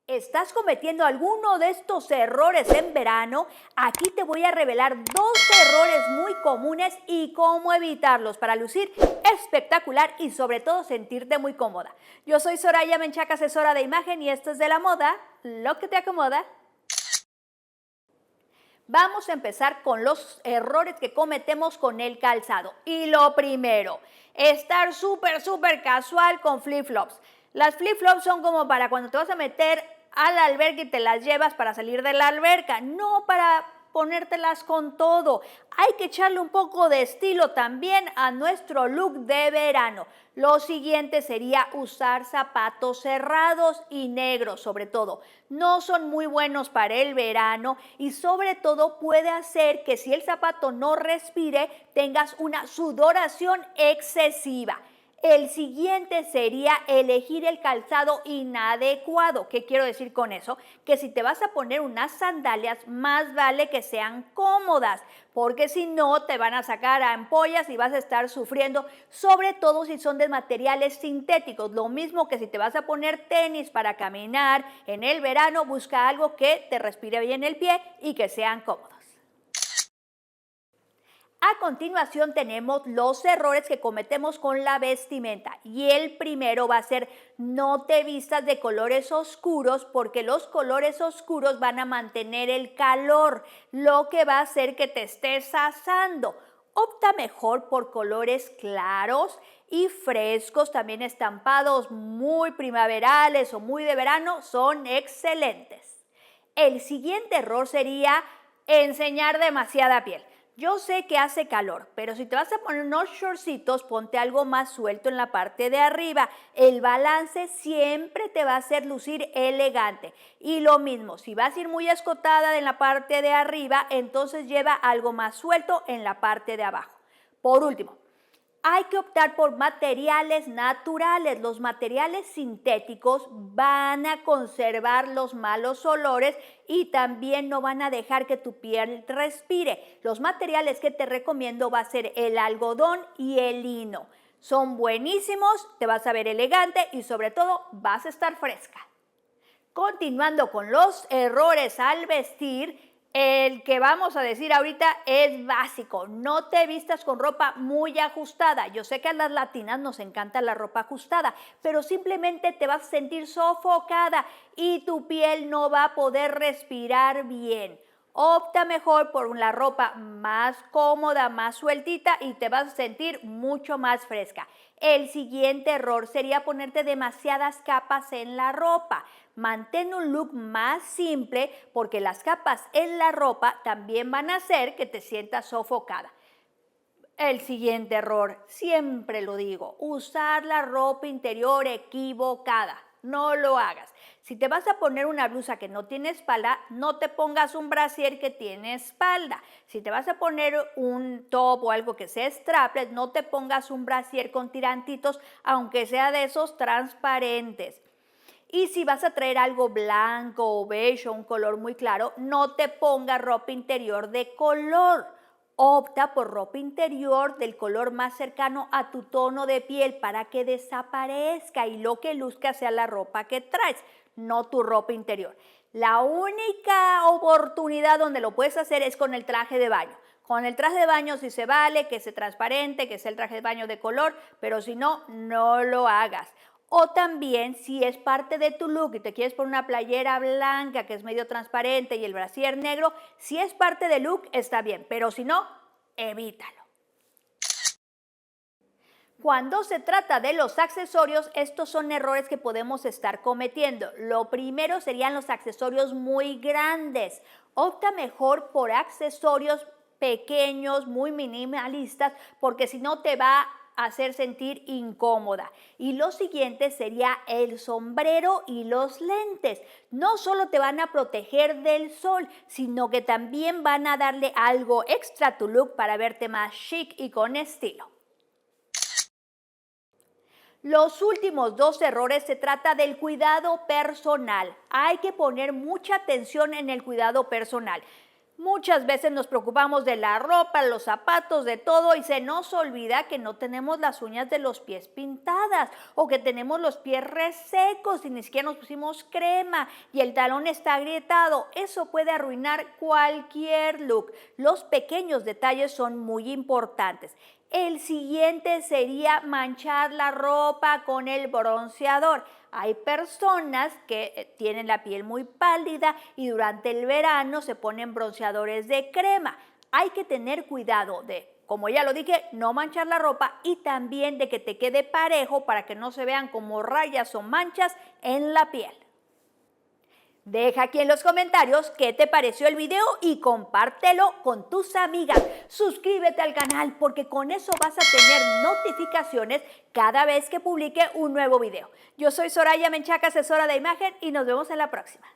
¿Estás cometiendo alguno de estos errores en verano? Aquí te voy a revelar 2 errores muy comunes y cómo evitarlos para lucir espectacular y sobre todo sentirte muy cómoda. Yo soy Soraya Menchaca, asesora de imagen, y esto es de la moda, lo que te acomoda. Vamos a empezar con los errores que cometemos con el calzado. Y lo primero, estar súper casual con flip-flops. Las flip-flops son como para cuando te vas a meter a la alberca y te las llevas para salir de la alberca, no para ponértelas con todo. Hay que echarle un poco de estilo también a nuestro look de verano. Lo siguiente sería usar zapatos cerrados y negros sobre todo. No son muy buenos para el verano y sobre todo puede hacer que si el zapato no respire tengas una sudoración excesiva. El siguiente sería elegir el calzado inadecuado. ¿Qué quiero decir con eso? Que si te vas a poner unas sandalias, más vale que sean cómodas, porque si no te van a sacar ampollas y vas a estar sufriendo, sobre todo si son de materiales sintéticos. Lo mismo que si te vas a poner tenis para caminar en el verano, busca algo que te respire bien el pie y que sean cómodos. A continuación tenemos los errores que cometemos con la vestimenta y el primero va a ser no te vistas de colores oscuros porque los colores oscuros van a mantener el calor, lo que va a hacer que te estés asando. Opta mejor por colores claros y frescos, también estampados muy primaverales o muy de verano, son excelentes. El siguiente error sería enseñar demasiada piel. Yo sé que hace calor, pero si te vas a poner unos shortcitos, ponte algo más suelto en la parte de arriba. El balance siempre te va a hacer lucir elegante. Y lo mismo, si vas a ir muy escotada en la parte de arriba, entonces lleva algo más suelto en la parte de abajo. Por último, hay que optar por materiales naturales. Los materiales sintéticos van a conservar los malos olores y también no van a dejar que tu piel respire. Los materiales que te recomiendo va a ser el algodón y el lino. Son buenísimos, te vas a ver elegante y sobre todo vas a estar fresca. Continuando con los errores al vestir, el que vamos a decir ahorita es básico. No te vistas con ropa muy ajustada. Yo sé que a las latinas nos encanta la ropa ajustada, pero simplemente te vas a sentir sofocada y tu piel no va a poder respirar bien. Opta mejor por la ropa más cómoda, más sueltita y te vas a sentir mucho más fresca. El siguiente error sería ponerte demasiadas capas en la ropa. Mantén un look más simple porque las capas en la ropa también van a hacer que te sientas sofocada. El siguiente error, siempre lo digo, usar la ropa interior equivocada. No lo hagas. Si te vas a poner una blusa que no tiene espalda, no te pongas un brasier que tiene espalda. Si te vas a poner un top o algo que sea strapless, no te pongas un brasier con tirantitos, aunque sea de esos transparentes. Y si vas a traer algo blanco o beige o un color muy claro, no te pongas ropa interior de color. Opta por ropa interior del color más cercano a tu tono de piel para que desaparezca y lo que luzca sea la ropa que traes, no tu ropa interior. La única oportunidad donde lo puedes hacer es con el traje de baño. Con el traje de baño sí se vale, que sea transparente, que sea el traje de baño de color, pero si no, no lo hagas. O también si es parte de tu look y te quieres poner una playera blanca que es medio transparente y el brasier negro, si es parte del look está bien, pero si no, evítalo. Cuando se trata de los accesorios, estos son errores que podemos estar cometiendo. Lo primero serían los accesorios muy grandes. Opta mejor por accesorios pequeños, muy minimalistas, porque si no te va a hacer sentir incómoda. Y lo siguiente sería el sombrero y los lentes. No solo te van a proteger del sol, sino que también van a darle algo extra a tu look para verte más chic y con estilo. Los últimos 2 errores se trata del cuidado personal. Hay que poner mucha atención en el cuidado personal. Muchas veces nos preocupamos de la ropa, los zapatos, de todo y se nos olvida que no tenemos las uñas de los pies pintadas o que tenemos los pies resecos y ni siquiera nos pusimos crema y el talón está agrietado. Eso puede arruinar cualquier look. Los pequeños detalles son muy importantes. El siguiente sería manchar la ropa con el bronceador. Hay personas que tienen la piel muy pálida y durante el verano se ponen bronceadores de crema. Hay que tener cuidado de, como ya lo dije, no manchar la ropa y también de que te quede parejo para que no se vean como rayas o manchas en la piel. Deja aquí en los comentarios qué te pareció el video y compártelo con tus amigas. Suscríbete al canal porque con eso vas a tener notificaciones cada vez que publique un nuevo video. Yo soy Soraya Menchaca, asesora de imagen y nos vemos en la próxima.